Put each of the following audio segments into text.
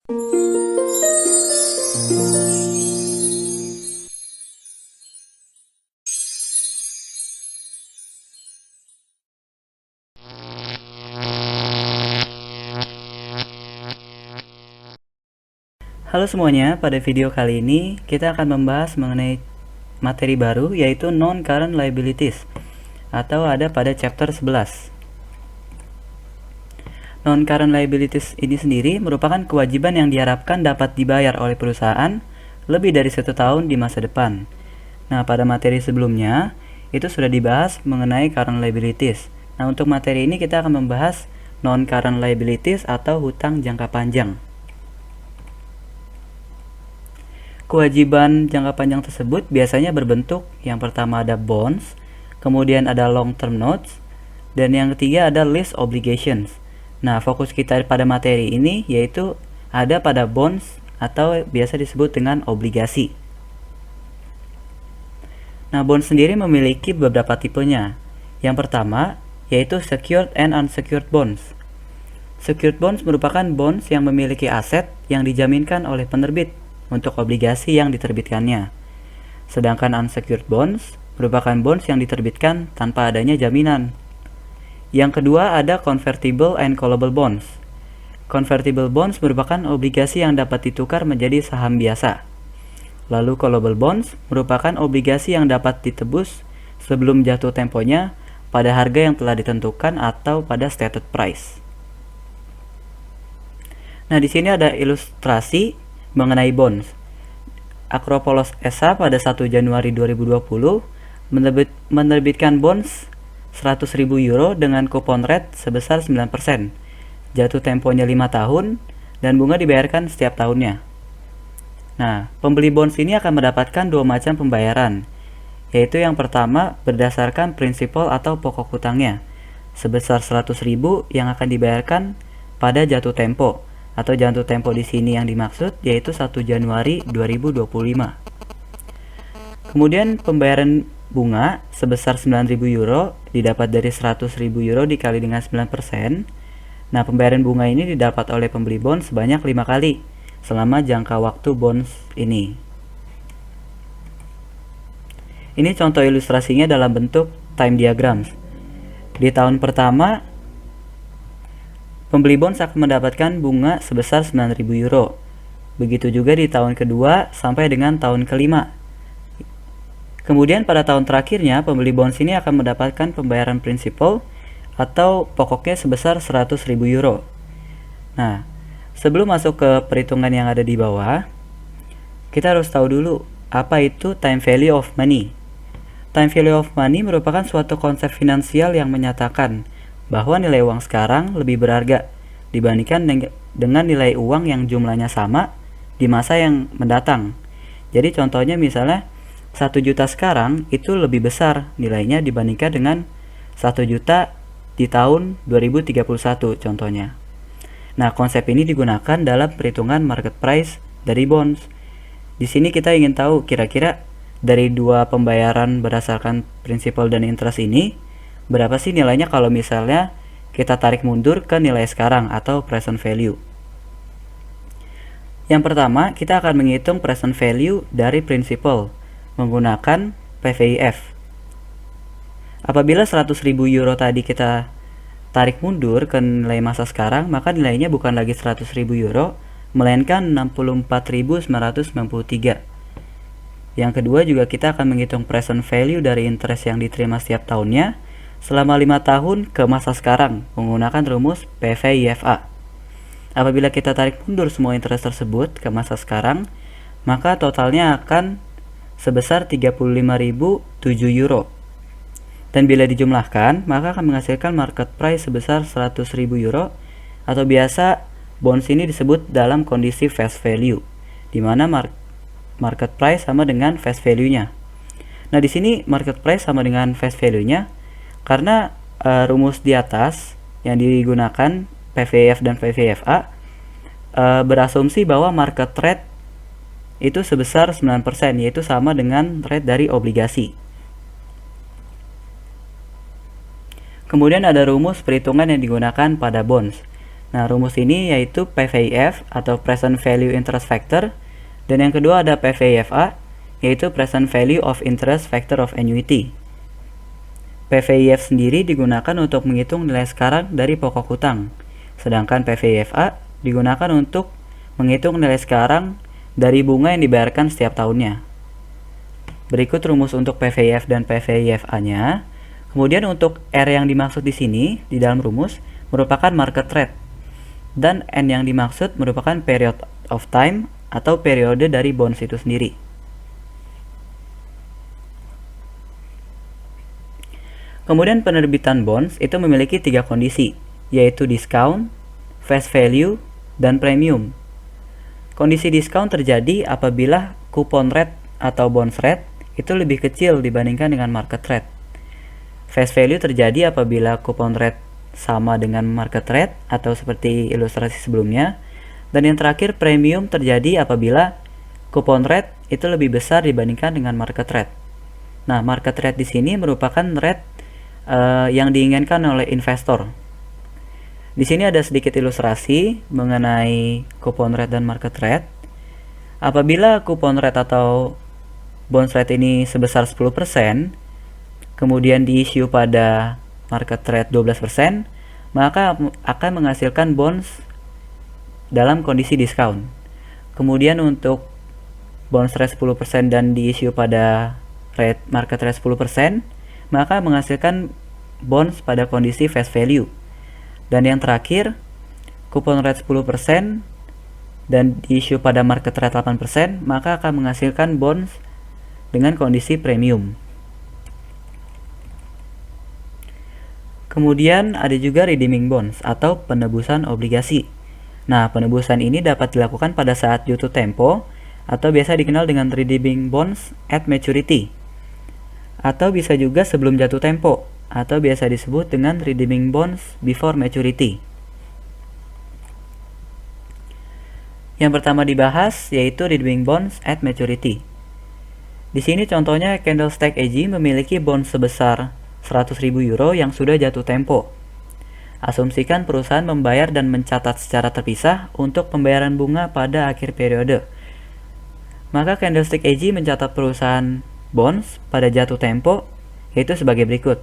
Halo semuanya, pada video kali ini kita akan membahas mengenai materi baru yaitu non-current liabilities atau ada pada chapter 11. Non-current liabilities ini sendiri merupakan kewajiban yang diharapkan dapat dibayar oleh perusahaan lebih dari 1 tahun di masa depan. Nah, pada materi sebelumnya itu sudah dibahas mengenai current liabilities. Nah, untuk materi ini kita akan membahas non-current liabilities atau hutang jangka panjang. Kewajiban jangka panjang tersebut biasanya berbentuk yang pertama ada bonds, kemudian ada long term notes, dan yang ketiga ada lease obligations. Nah, fokus kita pada materi ini yaitu ada pada bonds atau biasa disebut dengan obligasi. Nah, bonds sendiri memiliki beberapa tipenya. Yang pertama yaitu secured and unsecured bonds. Secured bonds merupakan bonds yang memiliki aset yang dijaminkan oleh penerbit untuk obligasi yang diterbitkannya. Sedangkan unsecured bonds merupakan bonds yang diterbitkan tanpa adanya jaminan. Yang kedua ada convertible and callable bonds. Convertible bonds merupakan obligasi yang dapat ditukar menjadi saham biasa. Lalu callable bonds merupakan obligasi yang dapat ditebus sebelum jatuh temponya pada harga yang telah ditentukan atau pada stated price. Nah, di sini ada ilustrasi mengenai bonds. Acropolos SA pada 1 Januari 2020 menerbitkan bonds 100.000 euro dengan kupon rate sebesar 9%. Jatuh temponya 5 tahun dan bunga dibayarkan setiap tahunnya. Nah, pembeli bonds ini akan mendapatkan dua macam pembayaran, yaitu yang pertama berdasarkan prinsipal atau pokok hutangnya sebesar 100.000 yang akan dibayarkan pada jatuh tempo. Atau jatuh tempo di sini yang dimaksud yaitu 1 Januari 2025. Kemudian pembayaran bunga sebesar 9.000 euro didapat dari 100.000 euro dikali dengan 9%. Nah, pembayaran bunga ini didapat oleh pembeli bonds sebanyak 5 kali selama jangka waktu bonds ini. Ini contoh ilustrasinya dalam bentuk time diagrams. Di tahun pertama pembeli bonds akan mendapatkan bunga sebesar 9.000 euro. Begitu juga di tahun kedua sampai dengan tahun kelima. Kemudian pada tahun terakhirnya, pembeli bonds ini akan mendapatkan pembayaran prinsipal atau pokoknya sebesar 100.000 euro. Nah, sebelum masuk ke perhitungan yang ada di bawah, kita harus tahu dulu apa itu time value of money. Time value of money merupakan suatu konsep finansial yang menyatakan bahwa nilai uang sekarang lebih berharga dibandingkan dengan nilai uang yang jumlahnya sama di masa yang mendatang. Jadi contohnya misalnya 1 juta sekarang itu lebih besar nilainya dibandingkan dengan 1 juta di tahun 2031 contohnya. Nah, konsep ini digunakan dalam perhitungan market price dari bonds. Di sini kita ingin tahu kira-kira dari dua pembayaran berdasarkan principal dan interest ini berapa sih nilainya kalau misalnya kita tarik mundur ke nilai sekarang atau present value. Yang pertama, kita akan menghitung present value dari principal menggunakan PVIF. Apabila 100.000 euro tadi kita tarik mundur ke nilai masa sekarang, maka nilainya bukan lagi 100.000 euro, melainkan 64.993. Yang kedua juga kita akan menghitung present value dari interest yang diterima setiap tahunnya selama 5 tahun ke masa sekarang menggunakan rumus PVIFA. Apabila kita tarik mundur semua interest tersebut ke masa sekarang, maka totalnya akan sebesar 35.007 euro. Dan bila dijumlahkan, maka akan menghasilkan market price sebesar 100.000 euro atau biasa bonds ini disebut dalam kondisi face value, di mana market price sama dengan face value-nya. Nah, di sini market price sama dengan face value-nya karena rumus di atas yang digunakan PVIF dan PVIFA berasumsi bahwa market rate itu sebesar 9%, yaitu sama dengan rate dari obligasi. Kemudian ada rumus perhitungan yang digunakan pada bonds. Nah, rumus ini yaitu PVIF atau Present Value Interest Factor, dan yang kedua ada PVIFA yaitu Present Value of Interest Factor of Annuity. PVIF sendiri digunakan untuk menghitung nilai sekarang dari pokok hutang, sedangkan PVIFA digunakan untuk menghitung nilai sekarang dari bunga yang dibayarkan setiap tahunnya. Berikut rumus untuk PVIF dan PVIFA-nya. Kemudian untuk R yang dimaksud di sini di dalam rumus merupakan market rate, dan N yang dimaksud merupakan period of time atau periode dari bonds itu sendiri. Kemudian penerbitan bonds itu memiliki 3 kondisi, yaitu discount, face value, dan premium. Kondisi discount terjadi apabila coupon rate atau bonds rate itu lebih kecil dibandingkan dengan market rate. Face value terjadi apabila coupon rate sama dengan market rate atau seperti ilustrasi sebelumnya. Dan yang terakhir, premium terjadi apabila coupon rate itu lebih besar dibandingkan dengan market rate. Nah, market rate di sini merupakan rate yang diinginkan oleh investor. Di sini ada sedikit ilustrasi mengenai coupon rate dan market rate. Apabila coupon rate atau bonds rate ini sebesar 10%, kemudian diissue pada market rate 12%, maka akan menghasilkan bonds dalam kondisi diskon. Kemudian untuk bonds rate 10% dan diissue pada rate market rate 10%, maka menghasilkan bonds pada kondisi face value. Dan yang terakhir, coupon rate 10% dan diissue pada market rate 8%, maka akan menghasilkan bonds dengan kondisi premium. Kemudian ada juga redeeming bonds atau penebusan obligasi. Nah, penebusan ini dapat dilakukan pada saat jatuh tempo atau biasa dikenal dengan redeeming bonds at maturity. Atau bisa juga sebelum jatuh tempo, atau biasa disebut dengan redeeming bonds before maturity. Yang pertama dibahas yaitu redeeming bonds at maturity. Di sini contohnya Candlestick AG memiliki bonds sebesar 100.000 euro yang sudah jatuh tempo. Asumsikan perusahaan membayar dan mencatat secara terpisah untuk pembayaran bunga pada akhir periode. Maka Candlestick AG mencatat perusahaan bonds pada jatuh tempo yaitu sebagai berikut.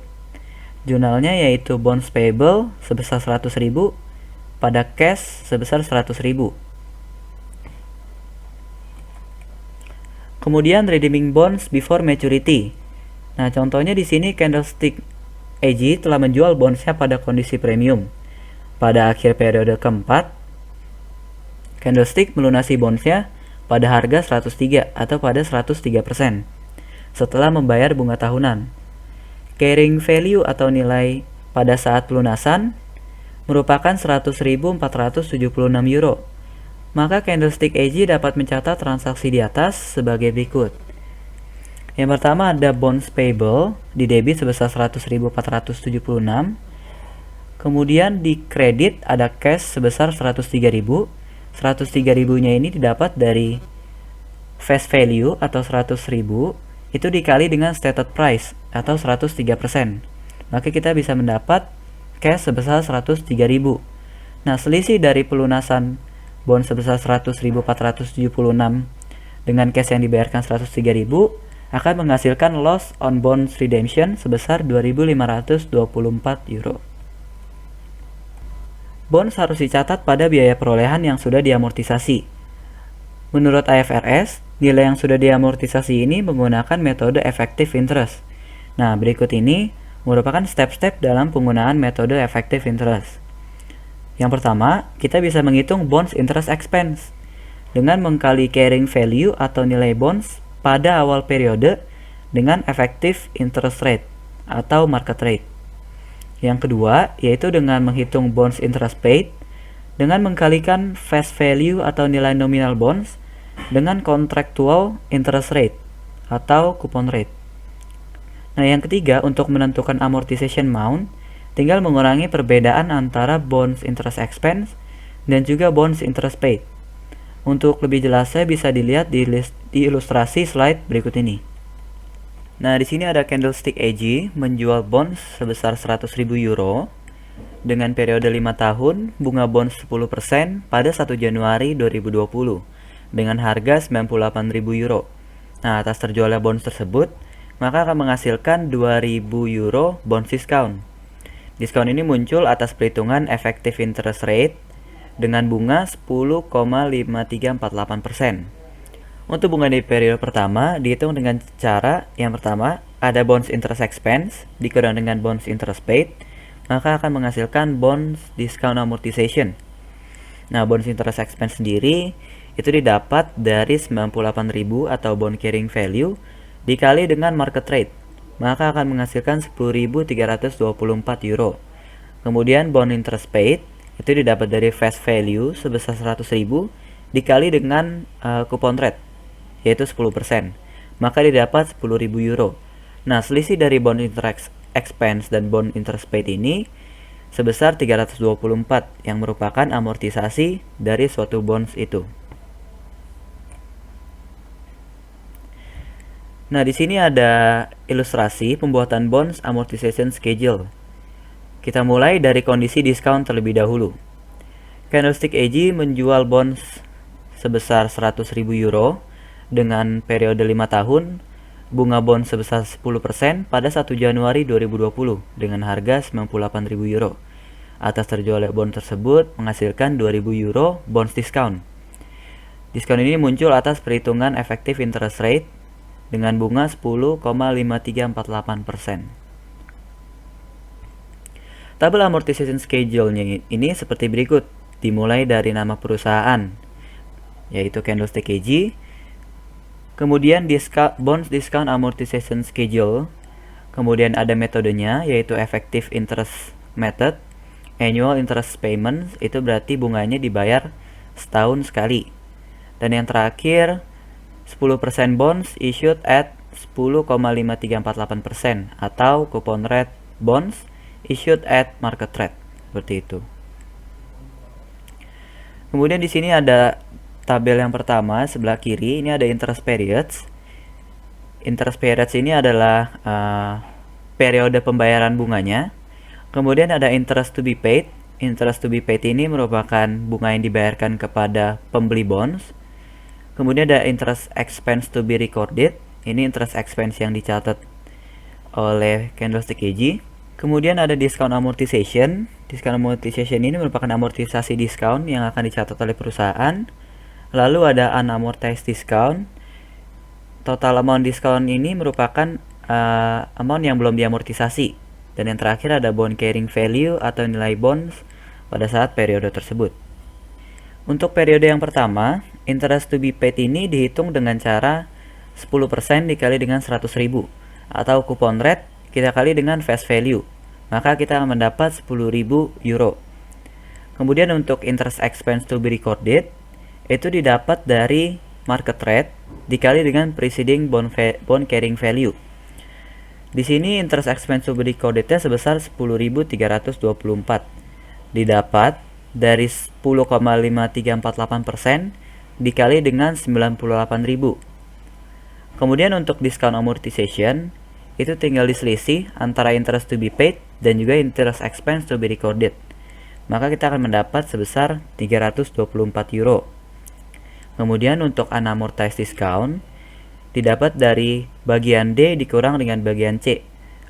Jurnalnya yaitu bonds payable sebesar 100.000 pada cash sebesar 100.000. Kemudian redeeming bonds before maturity. Nah, contohnya di sini Candlestick AG telah menjual bondsnya pada kondisi premium. Pada akhir periode keempat, Candlestick melunasi bondsnya pada harga 103 atau pada 103%. Setelah membayar bunga tahunan. Carrying value atau nilai pada saat pelunasan merupakan 100.476 euro. Maka Candlestick AG dapat mencatat transaksi di atas sebagai berikut. Yang pertama ada bonds payable di debit sebesar 100.476. Kemudian di kredit ada cash sebesar 103.000. 103.000-nya ini didapat dari face value atau 100.000 itu dikali dengan stated price atau 103%. Maka kita bisa mendapat cash sebesar 103.000. Nah, selisih dari pelunasan bond sebesar 100.476 dengan cash yang dibayarkan 103.000 akan menghasilkan loss on bonds redemption sebesar 2.524 euro. Bonds harus dicatat pada biaya perolehan yang sudah diamortisasi. Menurut IFRS, nilai yang sudah diamortisasi ini menggunakan metode effective interest. Nah, berikut ini merupakan step-step dalam penggunaan metode effective interest. Yang pertama, kita bisa menghitung bonds interest expense dengan mengkali carrying value atau nilai bonds pada awal periode dengan effective interest rate atau market rate. Yang kedua, yaitu dengan menghitung bonds interest paid dengan mengkalikan face value atau nilai nominal bonds dengan contractual interest rate atau coupon rate. Nah, yang ketiga, untuk menentukan amortization amount, tinggal mengurangi perbedaan antara bonds interest expense dan juga bonds interest paid. Untuk lebih jelasnya bisa dilihat di ilustrasi slide berikut ini. Nah, di sini ada Candlestick AG menjual bonds sebesar 100.000 euro dengan periode 5 tahun, bunga bonds 10% pada 1 Januari 2020 dengan harga 98.000 euro. Nah, atas terjualnya bonds tersebut, maka akan menghasilkan 2.000 euro bonds discount. Diskon ini muncul atas perhitungan effective interest rate dengan bunga 10,5348%. Untuk bunga di periode pertama dihitung dengan cara yang pertama, ada bonds interest expense dikurang dengan bonds interest paid, maka akan menghasilkan bonds discount amortization. Nah, bonds interest expense sendiri itu didapat dari 98.000 atau bond carrying value dikali dengan market rate, maka akan menghasilkan 10.324 euro. Kemudian bond interest paid itu didapat dari face value sebesar 100.000 dikali dengan coupon rate, yaitu 10%, maka didapat 10.000 euro. Nah, selisih dari bond interest expense dan bond interest paid ini sebesar 324 yang merupakan amortisasi dari suatu bonds itu. Nah, di sini ada ilustrasi pembuatan bonds amortization schedule. Kita mulai dari kondisi diskon terlebih dahulu. Candlestick AG menjual bonds sebesar 100.000 euro dengan periode 5 tahun, bunga bond sebesar 10% pada 1 Januari 2020 dengan harga 98.000 euro. Atas terjualnya bond tersebut menghasilkan 2.000 euro bonds discount. Diskon ini muncul atas perhitungan effective interest rate dengan bunga 10,5348%. Tabel amortization schedule-nya ini seperti berikut, dimulai dari nama perusahaan, yaitu Candlestick AG. Kemudian bonds discount amortization schedule. Kemudian ada metodenya, yaitu effective interest method. Annual interest payments, itu berarti bunganya dibayar setahun sekali. Dan yang terakhir, 10% bonds issued at 10,5348% atau coupon rate bonds issued at market rate, seperti itu. Kemudian di sini ada tabel yang pertama sebelah kiri, ini ada interest periods. Interest periods ini adalah periode pembayaran bunganya. Kemudian ada interest to be paid. Interest to be paid ini merupakan bunga yang dibayarkan kepada pembeli bonds. Kemudian ada interest expense to be recorded. Ini interest expense yang dicatat oleh Candlestick AG. Kemudian ada discount amortization. Discount amortization ini merupakan amortisasi diskon yang akan dicatat oleh perusahaan. Lalu ada unamortized discount. Total amount discount ini merupakan amount yang belum diamortisasi. Dan yang terakhir ada bond carrying value atau nilai bonds pada saat periode tersebut. Untuk periode yang pertama, interest to be paid ini dihitung dengan cara 10% dikali dengan 100.000 atau coupon rate kita kali dengan face value. Maka kita akan mendapat 10.000 euro. Kemudian untuk interest expense to be recorded itu didapat dari market rate dikali dengan preceding bond carrying value. Di sini interest expense to be recorded-nya sebesar 10.324. Didapat dari 10,5348% dikali dengan 98.000. Kemudian untuk discount amortization itu tinggal diselisih antara interest to be paid dan juga interest expense to be recorded. Maka kita akan mendapat sebesar 324 euro. Kemudian untuk unamortized discount didapat dari bagian D dikurang dengan bagian C,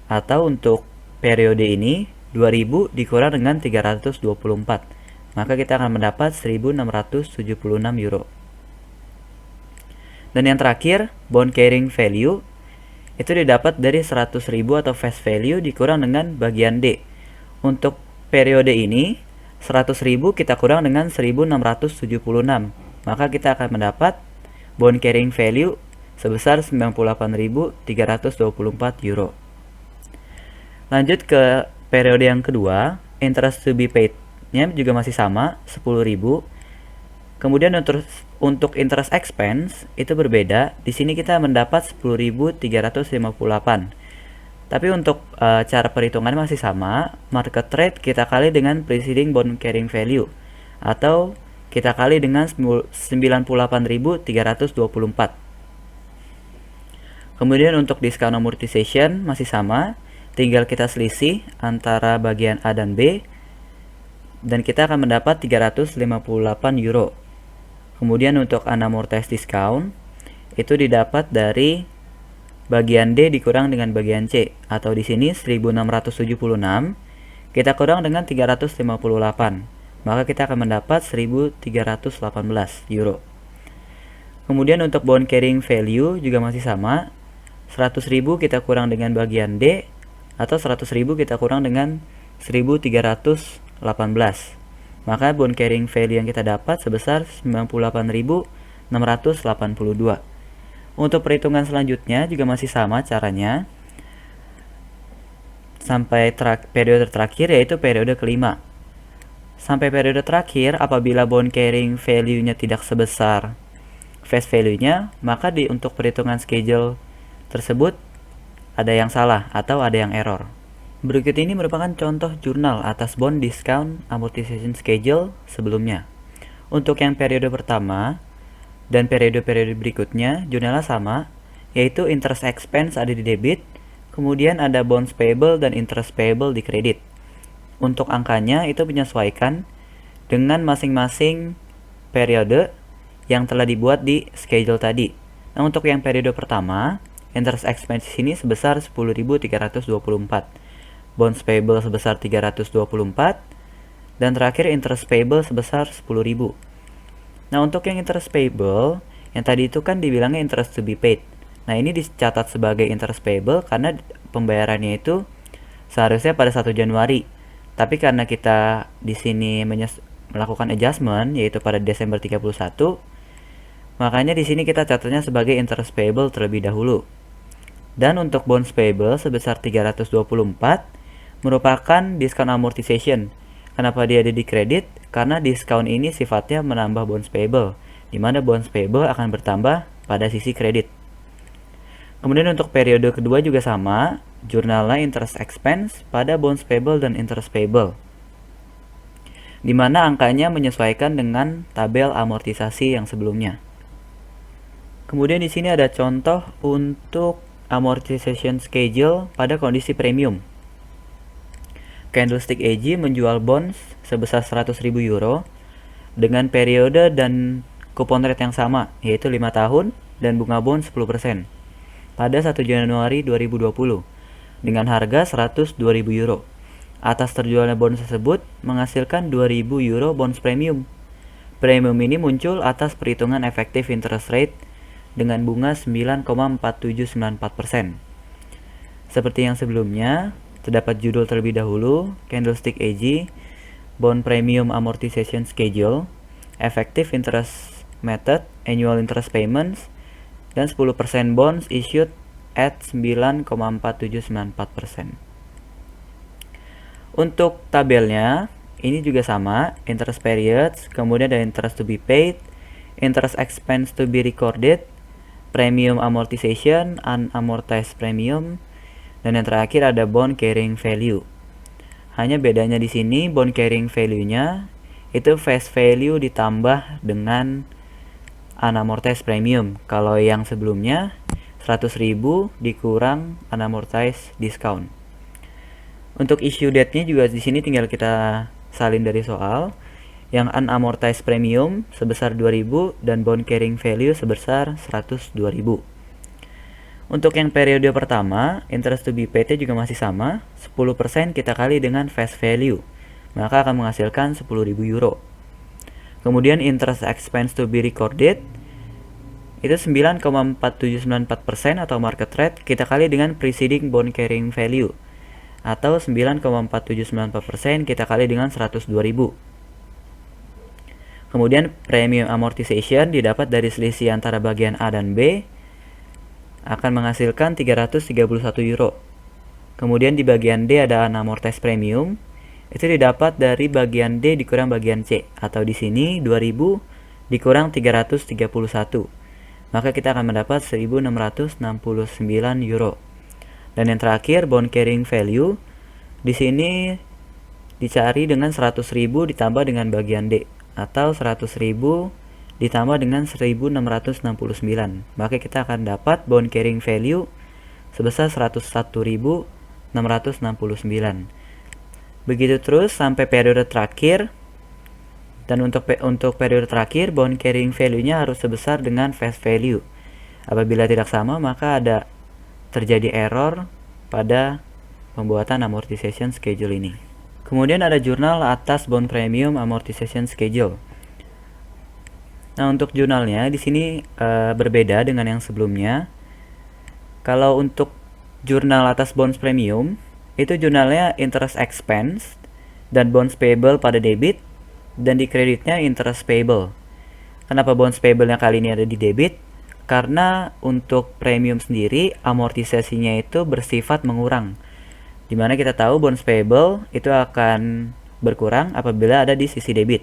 atau untuk periode ini 2000 dikurang dengan 324, maka kita akan mendapat 1676 euro. Dan yang terakhir, bond carrying value itu didapat dari 100.000 atau face value dikurang dengan bagian D. Untuk periode ini 100.000 kita kurang dengan 1676, maka kita akan mendapat bond carrying value sebesar 98.324 euro. Lanjut ke periode yang kedua, interest to be paid-nya juga masih sama, 10.000. Kemudian untuk interest expense itu berbeda. Di sini kita mendapat 10.358. Tapi untuk cara perhitungannya masih sama, market rate kita kali dengan preceding bond carrying value atau kita kali dengan 98.324. Kemudian untuk discount amortization masih sama, tinggal kita selisih antara bagian A dan B dan kita akan mendapat 358 euro. Kemudian untuk unamortized discount itu didapat dari bagian D dikurang dengan bagian C, atau di sini 1676 kita kurang dengan 358, maka kita akan mendapat 1318 euro. Kemudian untuk bond carrying value juga masih sama, 100.000 kita kurang dengan bagian D, atau 100.000 kita kurang dengan 1318, maka bond carrying value yang kita dapat sebesar 98.682. Untuk perhitungan selanjutnya juga masih sama caranya sampai periode terakhir, yaitu periode kelima. Sampai periode terakhir, apabila bond carrying value-nya tidak sebesar face value-nya, maka untuk perhitungan schedule tersebut ada yang salah atau ada yang error. Berikut ini merupakan contoh jurnal atas bond discount amortization schedule sebelumnya. Untuk yang periode pertama dan periode-periode berikutnya, jurnalnya sama, yaitu interest expense ada di debit, kemudian ada bonds payable dan interest payable di kredit. Untuk angkanya itu menyesuaikan dengan masing-masing periode yang telah dibuat di schedule tadi. Nah, untuk yang periode pertama, interest expense ini sebesar 10.324, bonds payable sebesar 324, dan terakhir interest payable sebesar 10.000. Nah, untuk yang interest payable, yang tadi itu kan dibilangnya interest to be paid. Nah, ini dicatat sebagai interest payable karena pembayarannya itu seharusnya pada 1 Januari. Tapi karena kita di sini melakukan adjustment, yaitu pada Desember 31, makanya di sini kita catatnya sebagai interest payable terlebih dahulu. Dan untuk bonds payable sebesar 324 merupakan discount amortization. Kenapa dia ada di kredit? Karena diskon ini sifatnya menambah bonds payable, di mana bonds payable akan bertambah pada sisi kredit. Kemudian untuk periode kedua juga sama, jurnalnya interest expense pada bonds payable dan interest payable, di mana angkanya menyesuaikan dengan tabel amortisasi yang sebelumnya. Kemudian di sini ada contoh untuk amortization schedule pada kondisi premium. Candlestick AG menjual bonds sebesar 100.000 euro dengan periode dan kupon rate yang sama, yaitu 5 tahun dan bunga bonds 10% pada 1 Januari 2020 dengan harga 102.000 euro. Atas terjualnya bonds tersebut menghasilkan 2.000 euro bonds premium. Premium ini muncul atas perhitungan effective interest rate dengan bunga 9,4794%. Seperti yang sebelumnya, terdapat judul terlebih dahulu, Candlestick AG, Bond Premium Amortization Schedule, Effective Interest Method, Annual Interest Payments, dan 10% bonds issued at 9,4794%. Untuk tabelnya, ini juga sama, interest periods, kemudian ada interest to be paid, interest expense to be recorded, premium amortization, unamortized premium, dan yang terakhir ada bond carrying value. Hanya bedanya di sini bond carrying value-nya itu face value ditambah dengan unamortized premium. Kalau yang sebelumnya 100.000 dikurang unamortized discount. Untuk issue date-nya juga di sini tinggal kita salin dari soal. Yang unamortized premium sebesar 2.000 dan bond carrying value sebesar 102.000. Untuk yang periode pertama, interest to be paid juga masih sama, 10% kita kali dengan face value, maka akan menghasilkan 10.000 euro. Kemudian interest expense to be recorded, itu 9,4794% atau market rate, kita kali dengan preceding bond carrying value, atau 9,4794% kita kali dengan 102.000. Kemudian premium amortization didapat dari selisih antara bagian A dan B, akan menghasilkan 331 euro. Kemudian di bagian D ada unamortized premium, itu didapat dari bagian D dikurang bagian C, atau di sini 2000 dikurang 331, maka kita akan mendapat 1669 euro. Dan yang terakhir bond carrying value, di sini dicari dengan 100.000 ditambah dengan bagian D, atau 100.000 ditambah dengan 1669, maka kita akan dapat bond carrying value sebesar 101.669. Begitu terus sampai periode terakhir. Dan untuk periode terakhir, bond carrying value-nya harus sebesar dengan face value. Apabila tidak sama, maka terjadi error pada pembuatan amortization schedule ini. Kemudian ada jurnal atas bond premium amortization schedule. Nah, untuk jurnalnya di sini berbeda dengan yang sebelumnya. Kalau untuk jurnal atas bonds premium, itu jurnalnya interest expense dan bonds payable pada debit, dan di kreditnya interest payable. Kenapa bonds payable-nya kali ini ada di debit? Karena untuk premium sendiri amortisasinya itu bersifat mengurang, dimana kita tahu bonds payable itu akan berkurang apabila ada di sisi debit.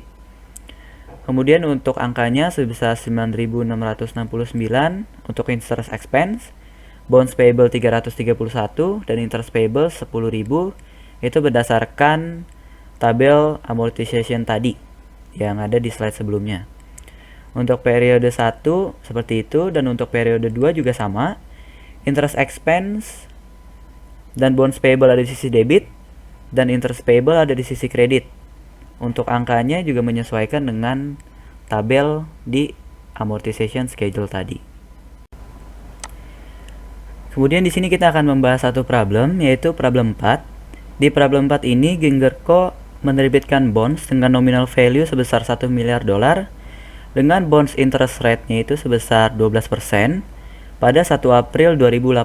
Kemudian untuk angkanya sebesar 9.669 untuk interest expense, bonds payable 331 dan interest payable 10.000. Itu berdasarkan tabel amortization tadi yang ada di slide sebelumnya. Untuk periode 1 seperti itu, dan untuk periode 2 juga sama. Interest expense dan bonds payable ada di sisi debit, dan interest payable ada di sisi kredit. Untuk angkanya juga menyesuaikan dengan tabel di amortization schedule tadi. Kemudian di sini kita akan membahas satu problem, yaitu problem 4. Di problem 4 ini Ginger Co menerbitkan bonds dengan nominal value sebesar $1 miliar dengan bonds interest rate-nya itu sebesar 12% pada 1 April 2018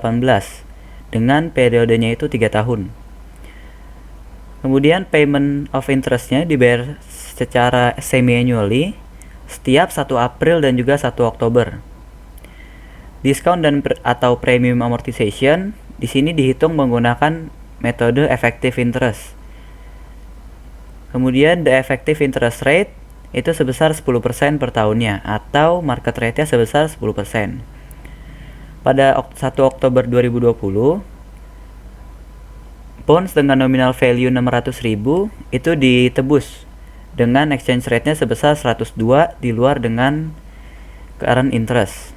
dengan periodenya itu 3 tahun. Kemudian payment of interest-nya dibayar secara semi-annually setiap 1 April dan juga 1 Oktober. Diskon dan atau premium amortization di sini dihitung menggunakan metode effective interest. Kemudian the effective interest rate itu sebesar 10% per tahunnya, atau market rate-nya sebesar 10%. Pada 1 Oktober 2020, bonds dengan nominal value 600.000 itu ditebus dengan exchange rate-nya sebesar 102 di luar dengan current interest.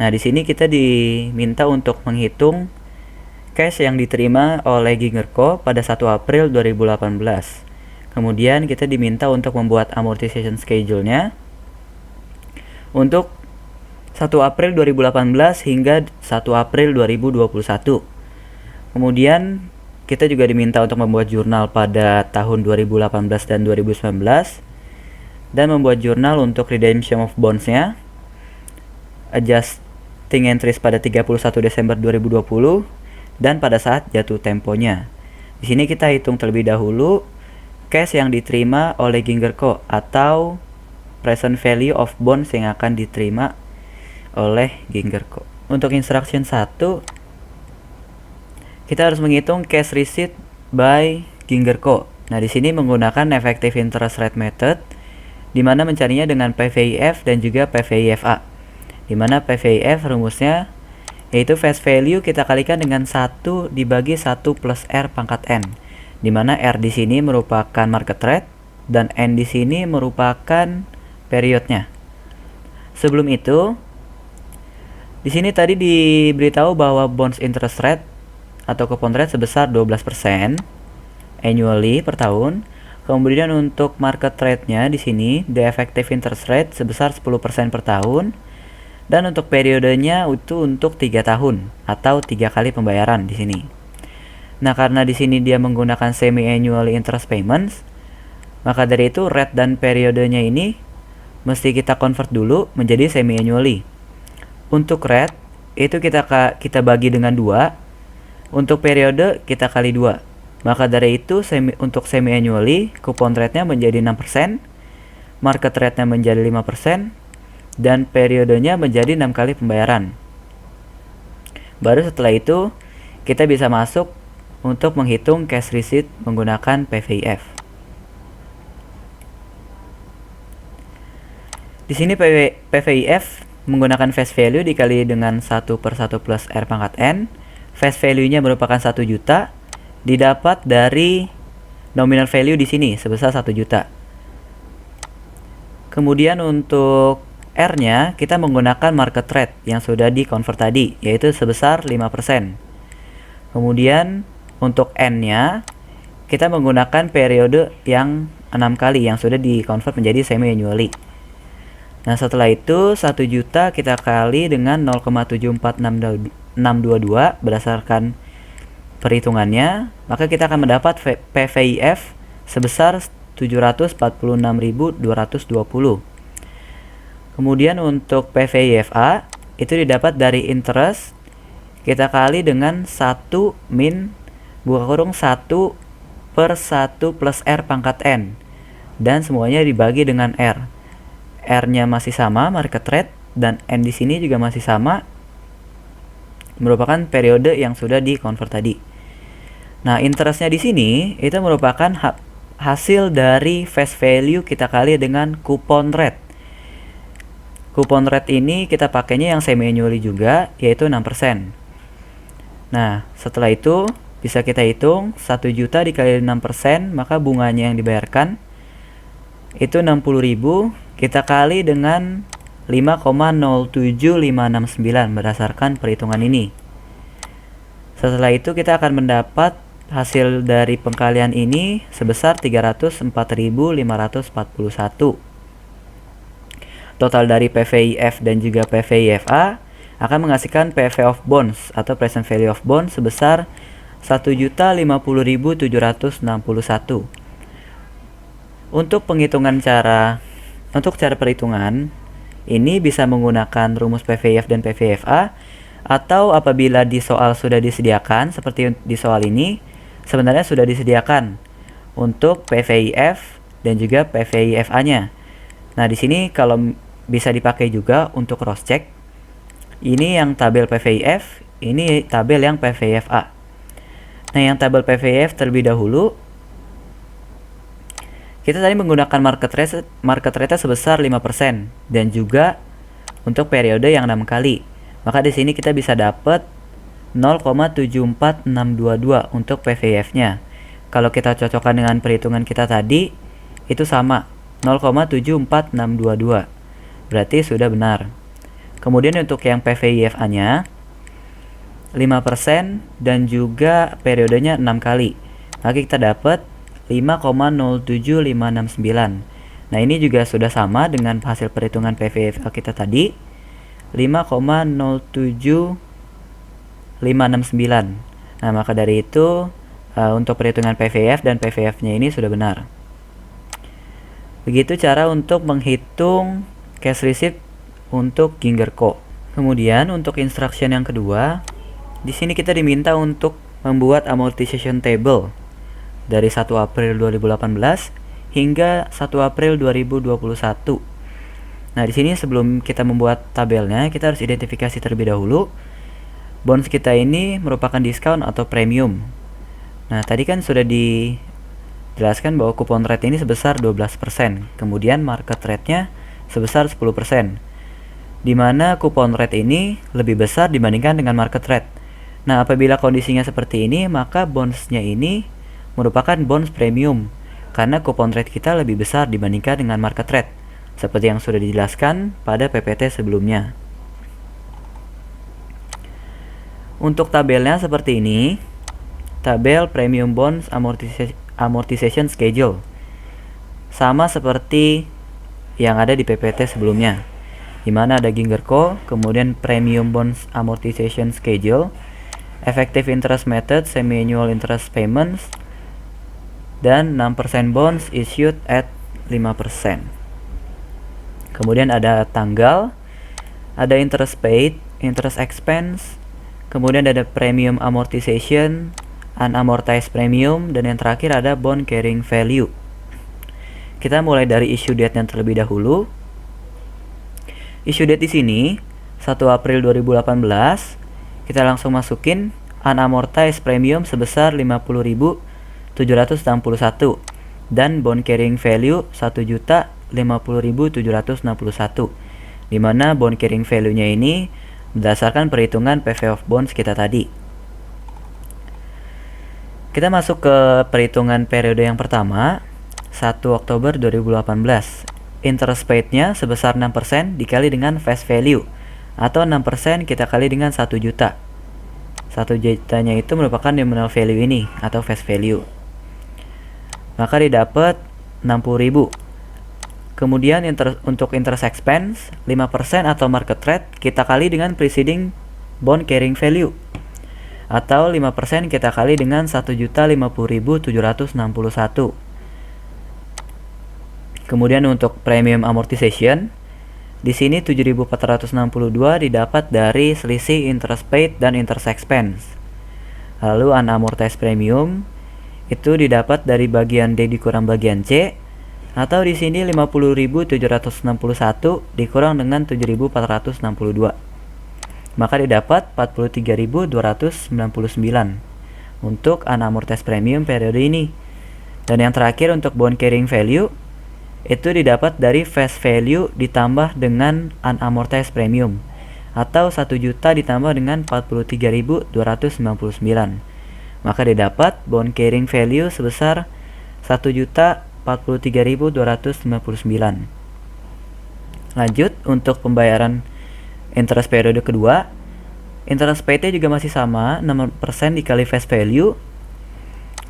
Nah, di sini kita diminta untuk menghitung cash yang diterima oleh Ginger Co pada 1 April 2018. Kemudian kita diminta untuk membuat amortization schedule-nya untuk 1 April 2018 hingga 1 April 2021. Kemudian kita juga diminta untuk membuat jurnal pada tahun 2018 dan 2019 dan membuat jurnal untuk redemption of bonds-nya, adjusting entries pada 31 Desember 2020 dan pada saat jatuh temponya. Di sini kita hitung terlebih dahulu cash yang diterima oleh Ginger Co atau present value of bonds yang akan diterima oleh Ginger Co. Untuk instruction 1, kita harus menghitung cash receipt by Ginger Co. Nah, di sini menggunakan effective interest rate method, di mana mencarinya dengan PVIF dan juga PVIFA. Di mana PVIF rumusnya yaitu face value kita kalikan dengan 1 dibagi 1 plus R pangkat N, di mana R di sini merupakan market rate dan N di sini merupakan periodnya. Sebelum itu, di sini tadi diberitahu bahwa bonds interest rate atau coupon rate sebesar 12% annually per tahun. Kemudian untuk market rate-nya di sini the effective interest rate sebesar 10% per tahun, dan untuk periodenya itu untuk 3 tahun atau 3 kali pembayaran di sini. Nah, karena di sini dia menggunakan semi-annual interest payments, maka dari itu rate dan periodenya ini mesti kita convert dulu menjadi semi-annually. Untuk rate itu kita bagi dengan 2, untuk periode kita kali 2. Maka dari itu untuk semi-annually coupon rate-nya menjadi 6%, market rate-nya menjadi 5%, dan periodenya menjadi 6 kali pembayaran. Baru setelah itu kita bisa masuk untuk menghitung cash receipt menggunakan PVIF. Di sini PVIF menggunakan face value dikali dengan 1/1 plus R pangkat N. Face value-nya merupakan 1 juta, didapat dari nominal value di sini sebesar 1 juta. Kemudian untuk R-nya kita menggunakan market rate yang sudah di-convert tadi, yaitu sebesar 5%. Kemudian untuk N-nya kita menggunakan periode yang 6 kali yang sudah di-convert menjadi semi annually. Nah, setelah itu 1 juta kita kali dengan 0,74622 berdasarkan perhitungannya, maka kita akan mendapat PVIF sebesar 746.220. Kemudian untuk PVIFA itu didapat dari interest kita kali dengan 1 min buka kurung 1 per 1 plus R pangkat N, dan semuanya dibagi dengan R. R-nya masih sama, market rate, dan N di sini juga masih sama, merupakan periode yang sudah di-convert tadi. Nah, interestnya di sini itu merupakan hasil dari face value kita kali dengan coupon rate. Coupon rate ini kita pakainya yang semi annually juga, yaitu 6%. Nah, setelah itu bisa kita hitung 1 juta dikali 6%, maka bunganya yang dibayarkan itu 60.000 kita kali dengan 5,07569 berdasarkan perhitungan ini. Setelah itu kita akan mendapat hasil dari pengkalian ini sebesar 304.541. Total dari PVIF dan juga PVIFA akan menghasilkan PV of bonds atau present value of bonds sebesar 1.050.761. Untuk cara perhitungan ini bisa menggunakan rumus PVIF dan PVIFA, atau apabila di soal sudah disediakan seperti di soal ini, sebenarnya sudah disediakan untuk PVIF dan juga PVIFA-nya. Nah, di sini kalau bisa dipakai juga untuk cross check. Ini yang tabel PVIF, ini tabel yang PVIFA. Nah, yang tabel PVIF terlebih dahulu, kita tadi menggunakan market rate sebesar 5% dan juga untuk periode yang 6 kali. Maka di sini kita bisa dapat 0,74622 untuk PVIF-nya. Kalau kita cocokkan dengan perhitungan kita tadi, itu sama 0,74622. Berarti sudah benar. Kemudian untuk yang PVIFA-nya 5% dan juga periodenya 6 kali. Maka kita dapat 5,07569. Nah, ini juga sudah sama dengan hasil perhitungan PVIFA kita tadi, 5,07569. Nah, maka dari itu untuk perhitungan PVIF dan PVIF-nya ini sudah benar. Begitu cara untuk menghitung cash receipt untuk Ginger Co. Kemudian untuk instruction yang kedua, di sini kita diminta untuk membuat amortization table dari 1 April 2018 hingga 1 April 2021. Nah, di sini sebelum kita membuat tabelnya, kita harus identifikasi terlebih dahulu bonds kita ini merupakan diskon atau premium. Nah, tadi kan sudah dijelaskan bahwa coupon rate ini sebesar 12%, kemudian market rate-nya sebesar 10%. Di mana coupon rate ini lebih besar dibandingkan dengan market rate. Nah, apabila kondisinya seperti ini, maka bonds-nya ini merupakan bonds premium karena coupon rate kita lebih besar dibandingkan dengan market rate, seperti yang sudah dijelaskan pada PPT sebelumnya. Untuk tabelnya seperti ini, tabel premium bonds amortization schedule, sama seperti yang ada di PPT sebelumnya, di mana ada Ginger Co, kemudian premium bonds amortization schedule, effective interest method, semi-annual interest payments, dan 6% bonds issued at 5%. Kemudian ada tanggal, ada interest paid, interest expense, kemudian ada premium amortization, unamortized premium, dan yang terakhir ada bond carrying value. Kita mulai dari issue date yang terlebih dahulu. Issue date di sini 1 April 2018. Kita langsung masukin unamortized premium sebesar 50.761 dan bond carrying value 1.050.761, di mana bond carrying value-nya ini berdasarkan perhitungan PV of bonds kita tadi. Kita masuk ke perhitungan periode yang pertama, 1 Oktober 2018. Interest paid-nya sebesar 6% dikali dengan face value, atau 6% kita kali dengan 1 juta. 1 jutanya itu merupakan nominal value ini atau face value. maka didapat 60.000. Kemudian untuk interest expense 5% atau market rate kita kali dengan preceding bond carrying value, atau 5% kita kali dengan 1.050.761. Kemudian untuk premium amortization di sini 7.462 didapat dari selisih interest paid dan interest expense. Lalu unamortized premium itu didapat dari bagian D dikurang bagian C, atau di sini 50.761 dikurang dengan 7.462. Maka didapat 43.299 untuk unamortized premium periode ini. Dan yang terakhir untuk bond carrying value itu didapat dari face value ditambah dengan unamortized premium, atau 1 juta ditambah dengan 43.299. Maka didapat bond carrying value sebesar 1.043.299. Lanjut untuk pembayaran interest periode kedua, interest paid juga masih sama, 6% dikali face value.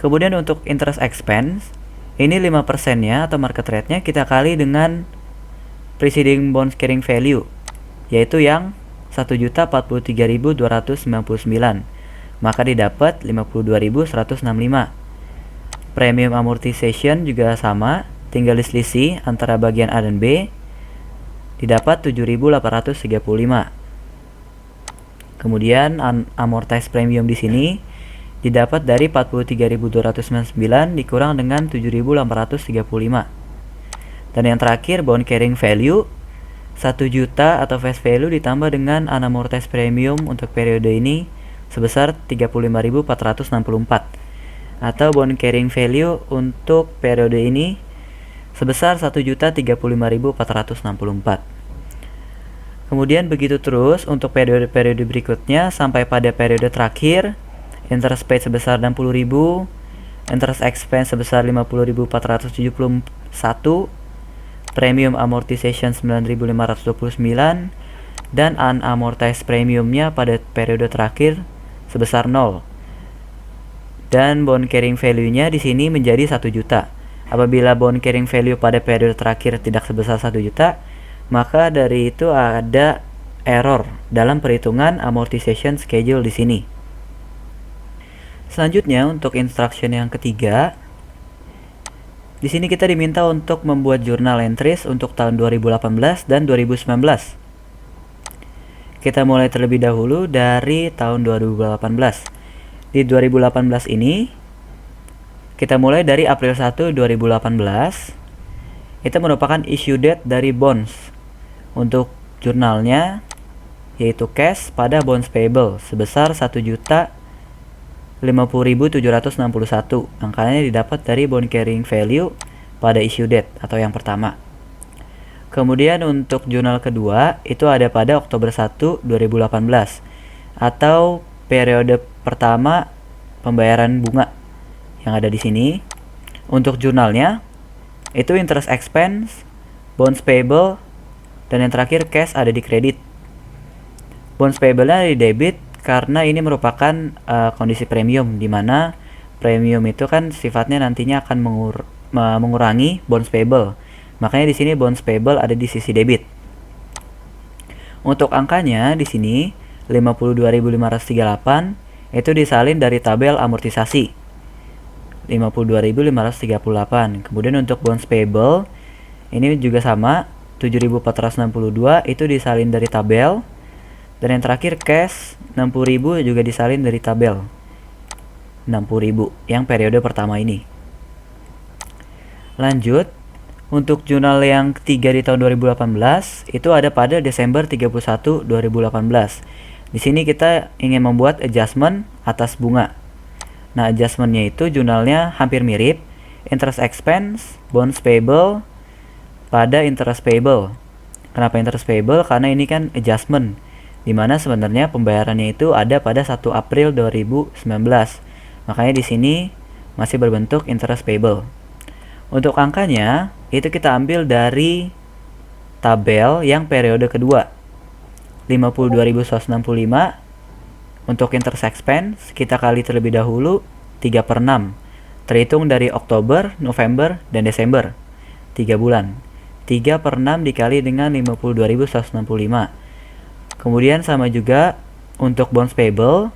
Kemudian untuk interest expense ini 5% nya atau market rate-nya kita kali dengan preceding bond carrying value, yaitu yang 1.043.299. Maka didapat 52.165. Premium amortization juga sama, tinggal diselisih antara bagian A dan B, didapat 7.835. Kemudian unamortized premium di sini didapat dari 43.299 dikurang dengan 7.835. Dan yang terakhir bond carrying value 1 juta atau face value ditambah dengan unamortized premium untuk periode ini sebesar 35.464, atau bond carrying value untuk periode ini sebesar 1.035.464. Kemudian begitu terus untuk periode-periode berikutnya sampai pada periode terakhir. Interest paid sebesar 60.000, interest expense sebesar 50.471, premium amortization 9.529, dan unamortized premiumnya pada periode terakhir sebesar 0. Dan bond carrying value-nya di sini menjadi 1 juta. Apabila bond carrying value pada periode terakhir tidak sebesar 1 juta, maka dari itu ada error dalam perhitungan amortization schedule di sini. Selanjutnya untuk instruction yang ketiga, di sini kita diminta untuk membuat journal entries untuk tahun 2018 dan 2019. Kita mulai terlebih dahulu dari tahun 2018. Di 2018 ini kita mulai dari April 1, 2018. Itu merupakan issue date dari bonds. Untuk jurnalnya yaitu cash pada bonds payable sebesar 1.050.761. Angkanya didapat dari bond carrying value pada issue date atau yang pertama. Kemudian untuk jurnal kedua itu ada pada Oktober 1, 2018 atau periode pertama pembayaran bunga yang ada di sini. Untuk jurnalnya itu interest expense, bonds payable, dan yang terakhir cash ada di kredit. Bonds payable-nya di debit karena ini merupakan kondisi premium, di mana premium itu kan sifatnya nantinya akan mengurangi bonds payable. Makanya di sini bonds payable ada di sisi debit. Untuk angkanya di sini 52.538 itu disalin dari tabel amortisasi 52.538. Kemudian untuk bonds payable ini juga sama 7.462 itu disalin dari tabel. Dan yang terakhir cash 60.000 juga disalin dari tabel 60.000 yang periode pertama ini. Lanjut untuk jurnal yang ketiga di tahun 2018 itu ada pada Desember 31, 2018. Di sini kita ingin membuat adjustment atas bunga. Nah, adjustmentnya itu jurnalnya hampir mirip, interest expense, bonds payable pada interest payable. Kenapa interest payable? Karena ini kan adjustment, dimana sebenarnya pembayarannya itu ada pada 1 April 2019. Makanya di sini masih berbentuk interest payable. Untuk angkanya itu kita ambil dari tabel yang periode kedua 52.165. Untuk interest expense kita kali terlebih dahulu 3/6. terhitung dari Oktober, November, dan Desember, 3 bulan. 3 per 6 dikali dengan 52.165. Kemudian sama juga untuk bonds payable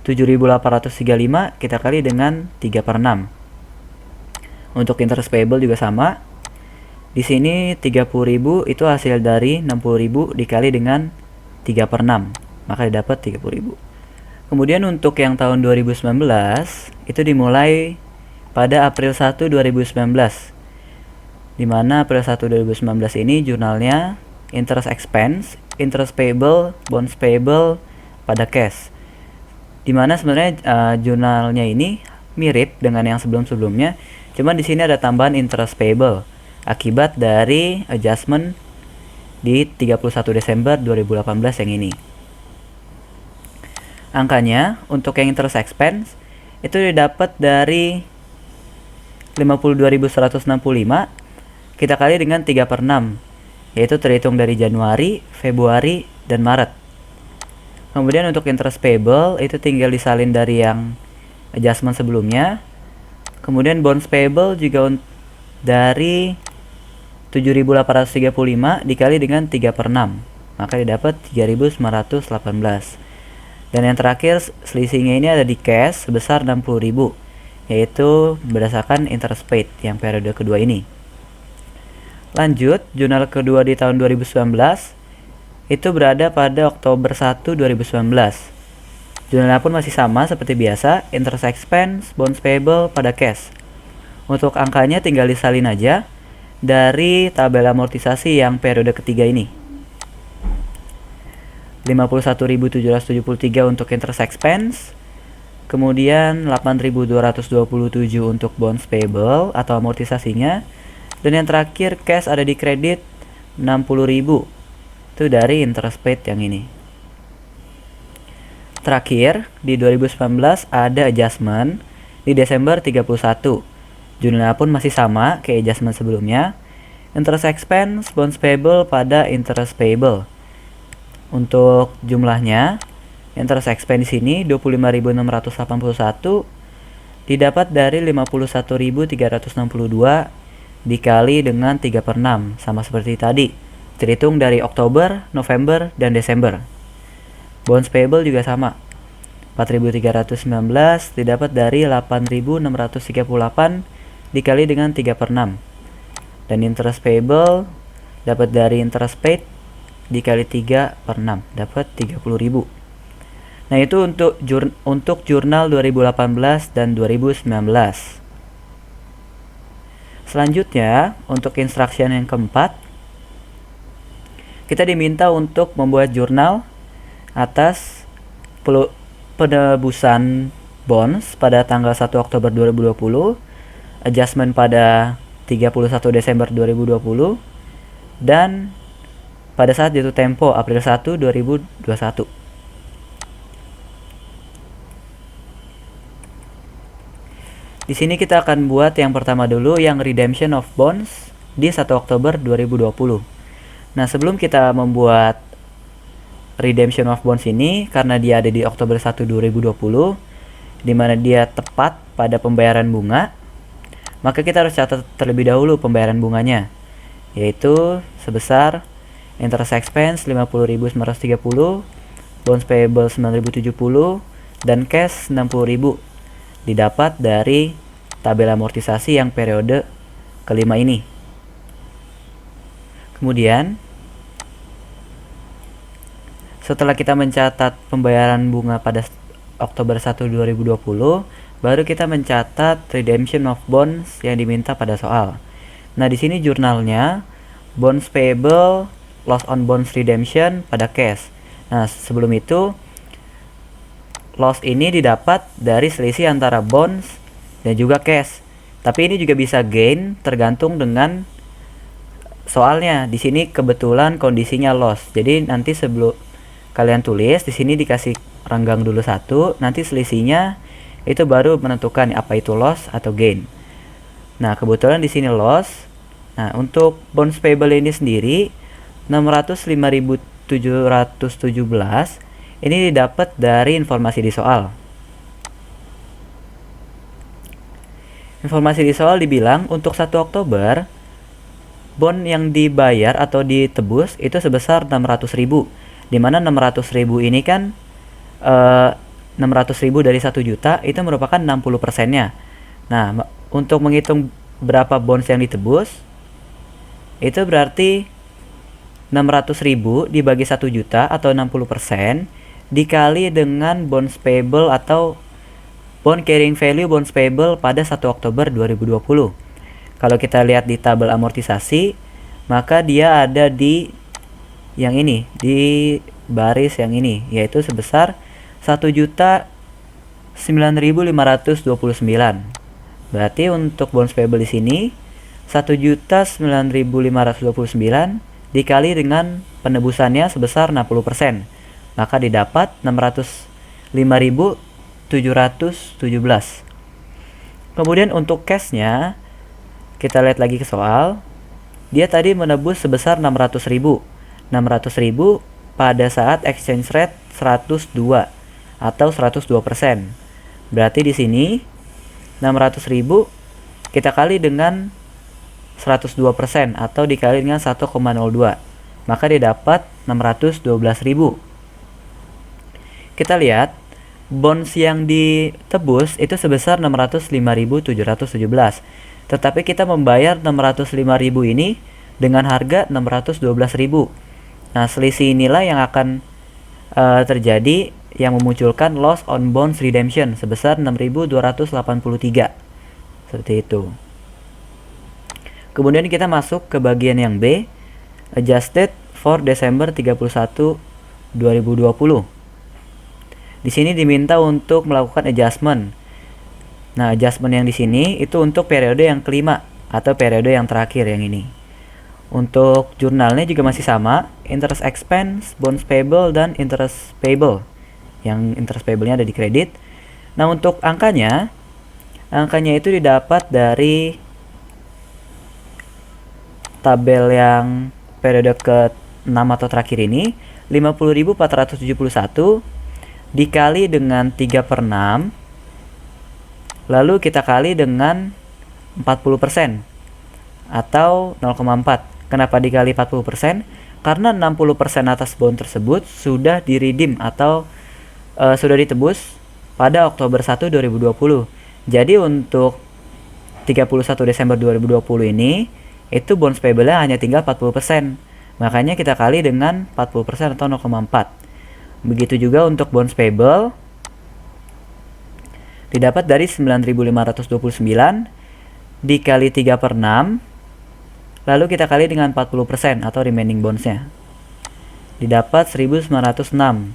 7.835 kita kali dengan 3 per 6. Untuk interest payable juga sama. Di sini 30.000 itu hasil dari 60.000 dikali dengan 3 per 6, maka didapat 30.000. Kemudian untuk yang tahun 2019 itu dimulai pada April 1, 2019. Di mana April 1, 2019 ini jurnalnya interest expense, interest payable, bonds payable pada cash. Di mana sebenarnya jurnalnya ini mirip dengan yang sebelum-sebelumnya, cuman di sini ada tambahan interest payable akibat dari adjustment di 31 Desember 2018 yang ini. Angkanya untuk yang interest expense itu didapat dari 52.165 kita kali dengan 3 per 6, yaitu terhitung dari Januari, Februari, dan Maret. Kemudian untuk interest payable itu tinggal disalin dari yang adjustment sebelumnya. Kemudian bonds payable juga dari 7.835 dikali dengan 3 per 6, maka didapat 3.918. Dan yang terakhir selisihnya ini ada di cash sebesar 60.000, yaitu berdasarkan interest paid yang periode kedua ini. Lanjut, jurnal kedua di tahun 2019 itu berada pada Oktober 1, 2019. Jurnalnya pun masih sama seperti biasa, interest expense, bonds payable pada cash. Untuk angkanya tinggal disalin aja dari tabel amortisasi yang periode ketiga ini. 51.773 untuk interest expense, kemudian 8.227 untuk bonds payable atau amortisasinya, dan yang terakhir cash ada di kredit 60.000, itu dari interest paid yang ini. Terakhir di 2019 ada adjustment di Desember 31. Jurnalnya pun masih sama kayak adjustment sebelumnya, interest expense, bonds payable pada interest payable. Untuk jumlahnya, interest expense di sini 25.681 didapat dari 51.362 dikali dengan 3 per 6, sama seperti tadi, terhitung dari Oktober, November, dan Desember. Bonds payable juga sama, 4.319 didapat dari 8.638 dikali dengan 3 per 6. Dan interest payable dapat dari interest paid dikali 3 per 6, dapat 30.000. Nah, itu untuk jurnal 2018 dan 2019. Selanjutnya, untuk instruction yang keempat, kita diminta untuk membuat jurnal atas penebusan bonds pada tanggal 1 Oktober 2020, adjustment pada 31 Desember 2020, dan pada saat jatuh tempo April 1, 2021. Di sini kita akan buat yang pertama dulu, yang redemption of bonds di 1 Oktober 2020. Nah, sebelum kita membuat redemption of bonds ini, karena dia ada di Oktober 1, 2020, di mana dia tepat pada pembayaran bunga, maka kita harus catat terlebih dahulu pembayaran bunganya, yaitu sebesar interest expense 50.930, bonds payable 9.070, dan cash 60.000 didapat dari tabel amortisasi yang periode kelima ini. Kemudian setelah kita mencatat pembayaran bunga pada Oktober 1, 2020, baru kita mencatat redemption of bonds yang diminta pada soal. Nah, di sini jurnalnya bonds payable, loss on bonds redemption pada cash. Nah, sebelum itu loss ini didapat dari selisih antara bonds dan juga cash. Tapi ini juga bisa gain tergantung dengan soalnya. Di sini kebetulan kondisinya loss. Jadi nanti sebelum kalian tulis di sini dikasih renggang dulu satu, nanti selisihnya itu baru menentukan apa itu loss atau gain. Nah, kebetulan di sini loss. Nah, untuk bonds payable ini sendiri 605.717 ini didapat dari informasi di soal. Informasi di soal dibilang untuk 1 Oktober bond yang dibayar atau ditebus itu sebesar 600.000, dimana 600.000 ini kan 600.000 dari 1 juta itu merupakan 60%-nya. Nah, untuk menghitung berapa bonds yang ditebus, itu berarti 600.000 dibagi 1 juta atau 60% dikali dengan bonds payable atau bond carrying value bonds payable pada 1 Oktober 2020. Kalau kita lihat di tabel amortisasi, maka dia ada di yang ini, di baris yang ini, yaitu sebesar 1.009.529. Berarti untuk bonds payable di sini 1.009.529 dikali dengan penebusannya sebesar 60%, maka didapat 605.717. Kemudian untuk cashnya, kita lihat lagi ke soal. Dia tadi menebus sebesar 600.000 pada saat exchange rate 102 atau 102%. Berarti di sini 600.000 kita kali dengan 102% atau dikali dengan 1,02, maka didapat 612.000. Kita lihat bonds yang ditebus itu sebesar 605.717, tetapi kita membayar 605.000 ini dengan harga 612.000. Nah, selisih inilah yang akan terjadi yang memunculkan loss on bonds redemption sebesar 6.283. Seperti itu. Kemudian kita masuk ke bagian yang B, adjusted for Desember 31, 2020. Di sini diminta untuk melakukan adjustment. Nah, adjustment yang di sini itu untuk periode yang kelima atau periode yang terakhir yang ini. Untuk jurnalnya juga masih sama, interest expense, bonds payable, dan interest payable. Yang interest payable-nya ada di kredit. Nah, untuk angkanya itu didapat dari tabel yang periode ke-6 atau terakhir ini, 50.471 dikali dengan 3/6, lalu kita kali dengan 40% atau 0,4. Kenapa dikali 40%? Karena 60% atas bond tersebut sudah di-redeem atau sudah ditebus pada Oktober 1, 2020. Jadi untuk 31 Desember 2020 ini, itu bonds payable-nya hanya tinggal 40%. Makanya kita kali dengan 40% atau 0,4. Begitu juga untuk bonds payable, didapat dari 9.529 dikali 3/6, lalu kita kali dengan 40% atau remaining bonds-nya. Didapat 1.906.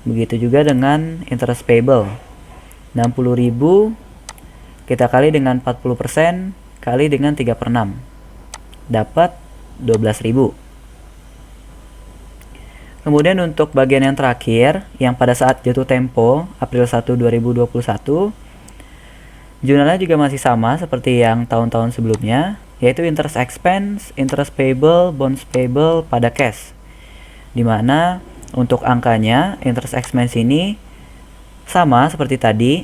Begitu juga dengan interest payable. 60.000 kita kali dengan 40% kali dengan 3/6. Dapat 12.000. Kemudian untuk bagian yang terakhir, yang pada saat jatuh tempo April 1, 2021, jurnalnya juga masih sama seperti yang tahun-tahun sebelumnya, yaitu interest expense, interest payable, bonds payable pada cash. Dimana untuk angkanya interest expense ini sama seperti tadi,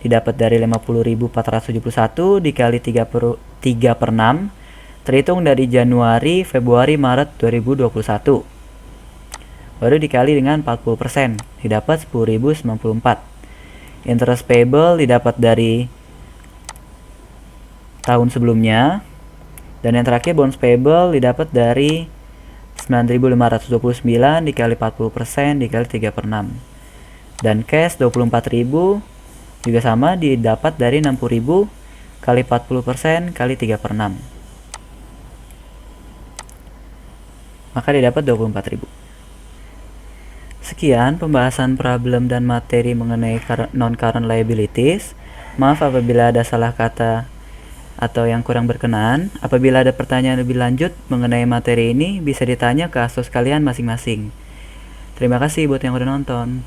didapat dari 50.471 dikali 3/6, terhitung dari Januari, Februari, Maret 2021. Baru dikali dengan 40%, didapat 10.094. Interest payable didapat dari tahun sebelumnya. Dan yang terakhir bonds payable didapat dari 9.529 dikali 40% dikali 3/6. Dan cash 24.000 juga sama, didapat dari 60.000 kali 40% kali 3/6. Maka didapat 24.000. Sekian pembahasan problem dan materi mengenai non-current liabilities. Maaf apabila ada salah kata atau yang kurang berkenan. Apabila ada pertanyaan lebih lanjut mengenai materi ini, bisa ditanya ke asus kalian masing-masing. Terima kasih buat yang udah nonton.